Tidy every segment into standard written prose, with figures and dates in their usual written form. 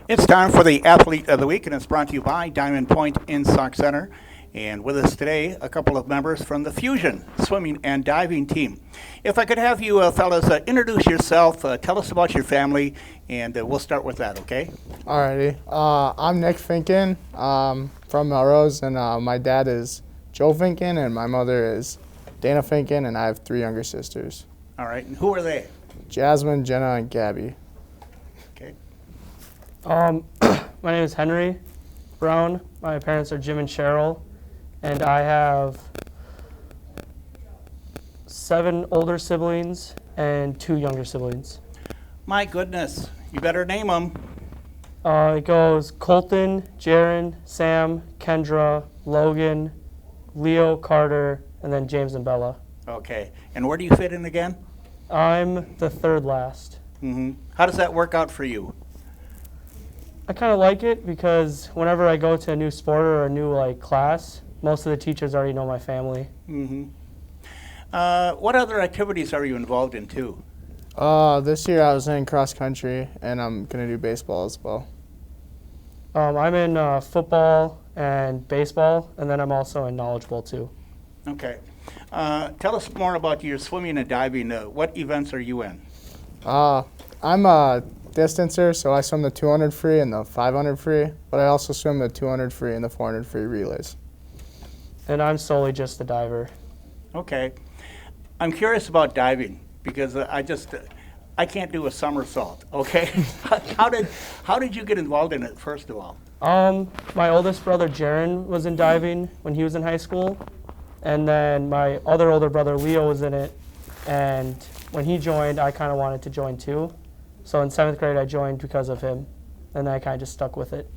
It's time for the Athlete of the Week, and it's brought to you by Diamond Point in Sauk Center. And with us today, a couple of members from the Fusion swimming and diving team. If I could have you fellas introduce yourself, tell us about your family, and we'll start with that, okay? Alrighty. I'm Nick Finken from Melrose, and my dad is Joe Finken, and my mother is Dana Finken, and I have 3 younger sisters. All right, and who are they? Jasmine, Jenna, and Gabby. Okay. My name is Henry Brown. My parents are Jim and Cheryl, and I have 7 older siblings and 2 younger siblings. My goodness, you better name them. It goes Colton, Jaron, Sam, Kendra, Logan, Leo, Carter, and then James and Bella. Okay, and where do you fit in again? I'm the 3rd last. How does that work out for you? I kind of like it because whenever I go to a new sport or a new class, most of the teachers already know my family. What other activities are you involved in too? This year I was in cross country, and I'm gonna do baseball as well. I'm in football and baseball, and then I'm also in Knowledge Bowl too. Okay. Tell us more about your swimming and diving. What events are you in? I'm a distancer, so I swim the 200 free and the 500 free, but I also swim the 200 free and the 400 free relays. And I'm solely just the diver. Okay. I'm curious about diving because I can't do a somersault, okay? How did you get involved in it, first of all? My oldest brother, Jaron, was in diving when he was in high school. And then my other older brother, Leo, was in it. And when he joined, I kind of wanted to join too. So in 7th grade, I joined because of him. And then I kind of just stuck with it.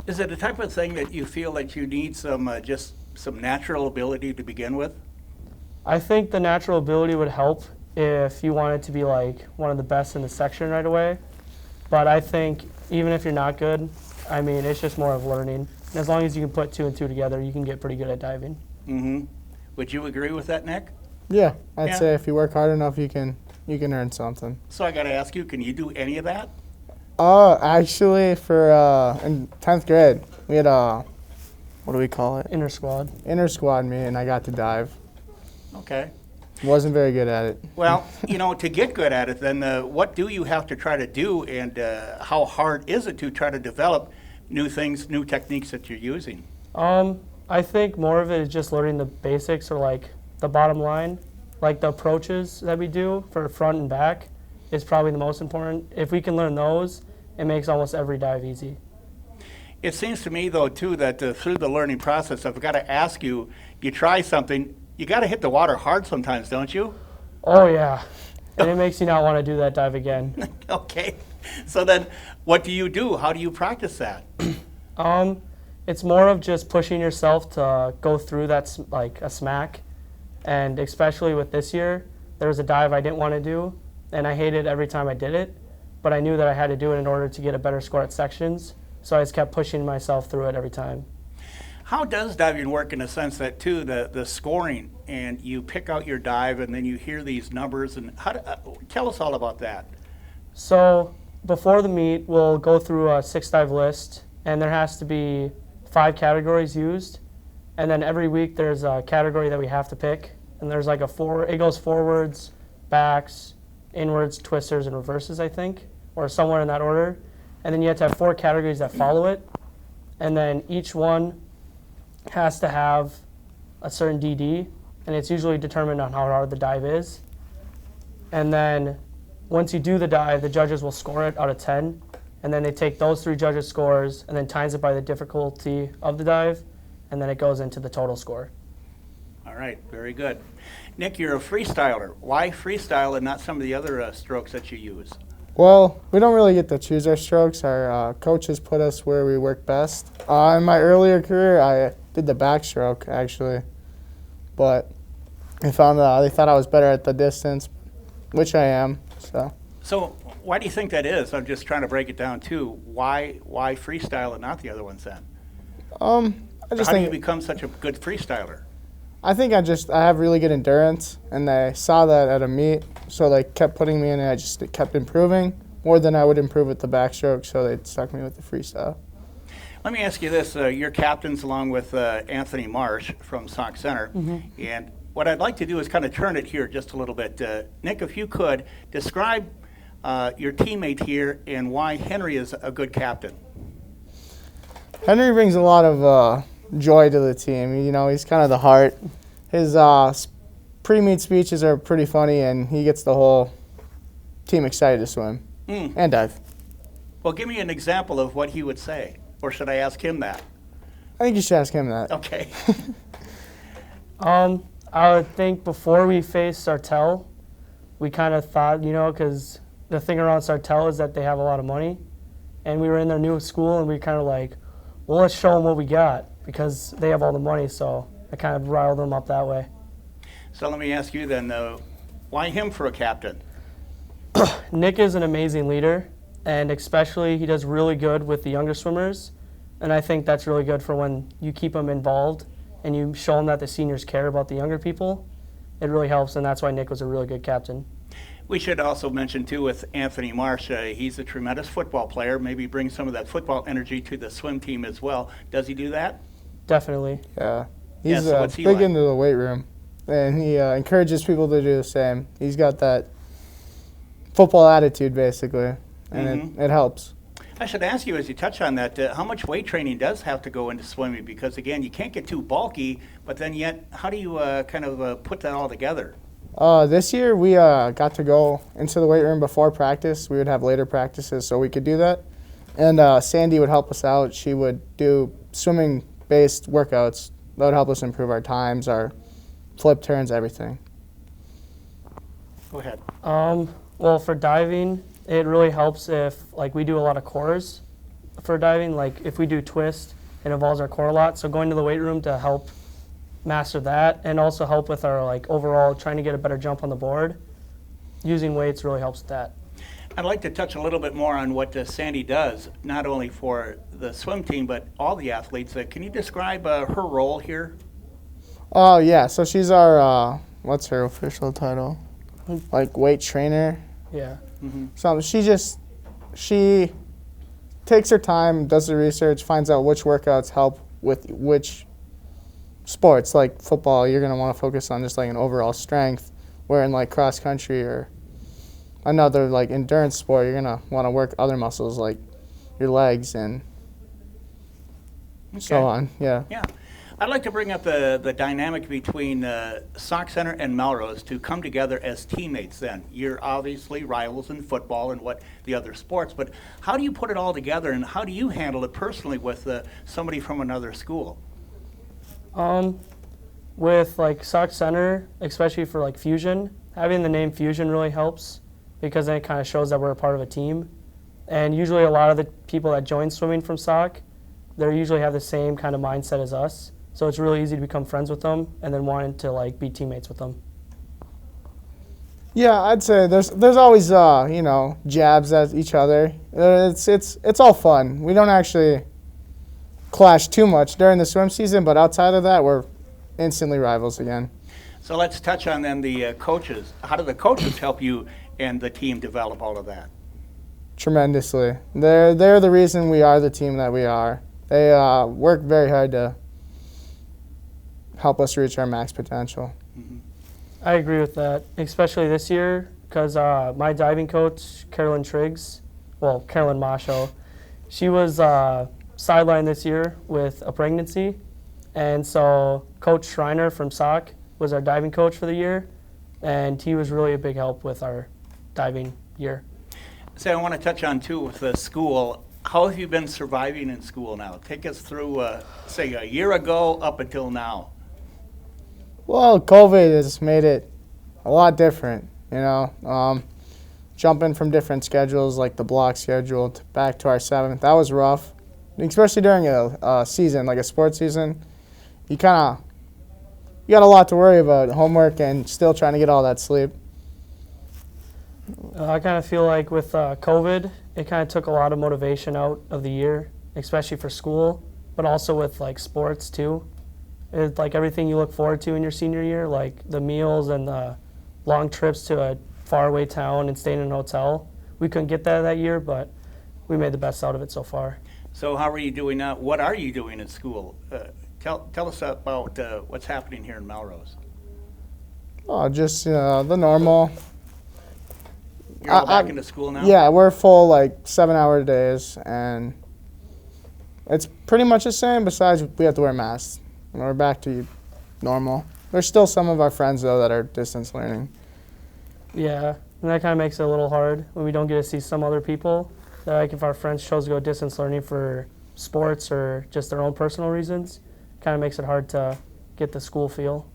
Is it the type of thing that you feel like you need some natural ability to begin with? I think the natural ability would help if you wanted to be like one of the best in the section right away. But I think even if you're not good, I mean, it's just more of learning. And as long as you can put 2 and 2 together, you can get pretty good at diving. Would you agree with that, Nick? Yeah, I'd say if you work hard enough, you can earn something. So I got to ask you, can you do any of that? Actually, for in 10th grade, we had what do we call it? Inter-squad. Inter-squad meet, and I got to dive. Okay. Wasn't very good at it. Well, to get good at it, then what do you have to try to do, and how hard is it to try to develop new things, new techniques that you're using? I think more of it is just learning the basics or like the bottom line. Like the approaches that we do for front and back is probably the most important. If we can learn those, it makes almost every dive easy. It seems to me, though, too, that through the learning process, I've got to ask you, you try something, you got to hit the water hard sometimes, don't you? Oh, yeah. And it makes you not want to do that dive again. Okay. So then what do you do? How do you practice that? It's more of just pushing yourself to go through that like a smack. And especially with this year, there was a dive I didn't want to do, and I hated every time I did it. But I knew that I had to do it in order to get a better score at sections. So I just kept pushing myself through it every time. How does diving work in the sense that, too, the scoring, and you pick out your dive and then you hear these numbers, and tell us all about that. So before the meet, we'll go through a 6-dive list, and there has to be 5 categories used. And then every week there's a category that we have to pick. And there's like it goes forwards, backs, inwards, twisters, and reverses, I think, or somewhere in that order. And then you have to have 4 categories that follow it. And then each one has to have a certain DD, and it's usually determined on how hard the dive is. And then once you do the dive, the judges will score it out of 10. And then they take those 3 judges' scores and then times it by the difficulty of the dive, and then it goes into the total score. All right, very good. Nick, you're a freestyler. Why freestyle and not some of the other strokes that you use? Well, we don't really get to choose our strokes. Our coaches put us where we work best. In my earlier career, I did the backstroke, actually. But I found they thought I was better at the distance, which I am. So why do you think that is? I'm just trying to break it down, too. Why freestyle and not the other ones, then? How do you become such a good freestyler? I think I have really good endurance, and they saw that at a meet, so they kept putting me in, and I just kept improving. more than I would improve with the backstroke, so they stuck me with the freestyle. Let me ask you this. You're captains along with Anthony Marsh from Sauk Center. And what I'd like to do is kind of turn it here just a little bit. Nick, if you could, describe your teammate here and why Henry is a good captain. Henry brings a lot of joy to the team. You know, he's kind of the heart. His pre-meet speeches are pretty funny, and he gets the whole team excited to swim and dive. Well, give me an example of what he would say. Or should I ask him that? I think you should ask him that. Okay. I would think before we faced Sartell, we kind of thought, you know, because the thing around Sartell is that they have a lot of money. And we were in their new school, and we kind of like, well, let's show them what we got because they have all the money. So I kind of riled them up that way. So let me ask you then, why him for a captain? Nick is an amazing leader, and especially he does really good with the younger swimmers. And I think that's really good for when you keep them involved and you show them that the seniors care about the younger people. It really helps, and that's why Nick was a really good captain. We should also mention, too, with Anthony Marsh, he's a tremendous football player. Maybe bring some of that football energy to the swim team as well. Does he do that? Definitely. Yeah. Yeah, He's so what's he big like? into the weight room, and he encourages people to do the same. He's got that football attitude, basically, and it helps. I should ask you, as you touch on that, how much weight training does have to go into swimming? Because, again, you can't get too bulky, but then yet, how do you put that all together? This year, we got to go into the weight room before practice. We would have later practices, so we could do that. And Sandy would help us out. She would do swimming-based workouts. That would help us improve our times, our flip turns, everything. Go ahead. Well, for diving, it really helps if, like, we do a lot of cores for diving. Like, if we do twist, it involves our core a lot. So going to the weight room to help master that and also help with our, like, overall trying to get a better jump on the board, using weights really helps with that. I'd like to touch a little bit more on what Sandy does, not only for the swim team, but all the athletes. Can you describe her role here? Oh, yeah. So she's our, what's her official title? Like, weight trainer. Yeah. So she takes her time, does the research, finds out which workouts help with which sports. Like football, you're going to want to focus on just like an overall strength, where in like cross country or another like endurance sport, you're going to want to work other muscles like your legs and so on. Yeah. Yeah. I'd like to bring up the dynamic between Sauk Center and Melrose to come together as teammates then. You're obviously rivals in football and what the other sports, but how do you put it all together and how do you handle it personally with somebody from another school? With like Sauk Center, especially for like Fusion, having the name Fusion really helps because then it kind of shows that we're a part of a team. And usually a lot of the people that join swimming from Sauk, they usually have the same kind of mindset as us. So it's really easy to become friends with them and then wanting to like be teammates with them. Yeah, I'd say there's always jabs at each other. It's all fun. We don't actually clash too much during the swim season, but outside of that, we're instantly rivals again. So let's touch on then the coaches. How do the coaches help you and the team develop all of that? Tremendously. They're the reason we are the team that we are. They work very hard to help us reach our max potential. I agree with that, especially this year because my diving coach, Carolyn Masho, she was sidelined this year with a pregnancy. And so Coach Schreiner from Sauk was our diving coach for the year, and he was really a big help with our diving year. So I want to touch on, too, with the school. How have you been surviving in school now? Take us through, say, a year ago up until now. Well, COVID has made it a lot different, jumping from different schedules like the block schedule back to our 7th. That was rough, especially during a season, like a sports season. You got a lot to worry about, homework and still trying to get all that sleep. I kind of feel like with COVID, it kind of took a lot of motivation out of the year, especially for school, but also with like sports too. It's like everything you look forward to in your senior year, like the meals and the long trips to a faraway town and staying in a hotel, we couldn't get that year, but we made the best out of it so far. So how are you doing now? What are you doing in school? Tell us about what's happening here in Melrose. Oh, just the normal. You're all back into school now? Yeah, we're full like 7-hour days, and it's pretty much the same. Besides, we have to wear masks, and we're back to normal. There's still some of our friends though that are distance learning. Yeah, and that kind of makes it a little hard when we don't get to see some other people. Like if our friends chose to go distance learning for sports or just their own personal reasons, kind of makes it hard to get the school feel.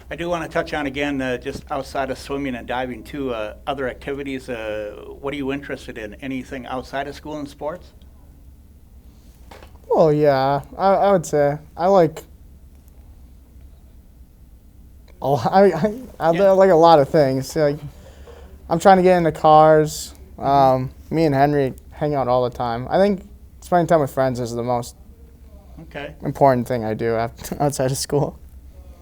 I do want to touch on again, just outside of swimming and diving too, other activities. What are you interested in? Anything outside of school and sports? Well, yeah, I would say I like. I like a lot of things. Like, I'm trying to get into cars. Me and Henry hang out all the time. I think spending time with friends is the most important thing I do outside of school.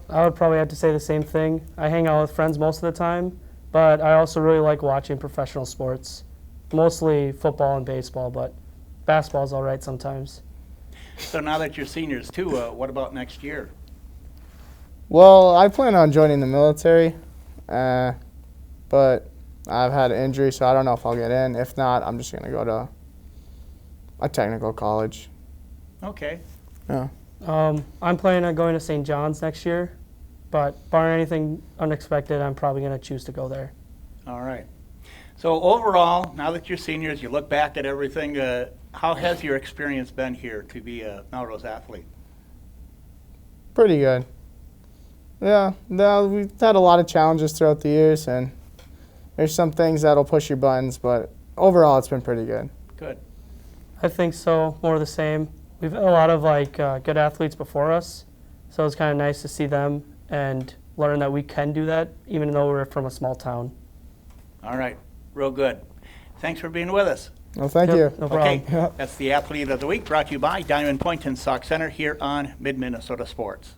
I would probably have to say the same thing. I hang out with friends most of the time, but I also really like watching professional sports, mostly football and baseball, but basketball's all right sometimes. So now that you're seniors too, what about next year? Well, I plan on joining the military, but I've had an injury, so I don't know if I'll get in. If not, I'm just going to go to a technical college. Okay. Yeah. I'm planning on going to St. John's next year, but barring anything unexpected, I'm probably going to choose to go there. All right. So overall, now that you're seniors, you look back at everything, how has your experience been here to be a Melrose athlete? Pretty good. Yeah, we've had a lot of challenges throughout the years, and there's some things that'll push your buttons, but overall it's been pretty good. Good. I think so, more of the same. We've had a lot of good athletes before us, so it's kind of nice to see them and learn that we can do that, even though we're from a small town. All right. Real good. Thanks for being with us. Well, thank Yep, you. no problem. Okay, that's the Athlete of the Week brought to you by Diamond Point and Sauk Center here on Mid-Minnesota Sports.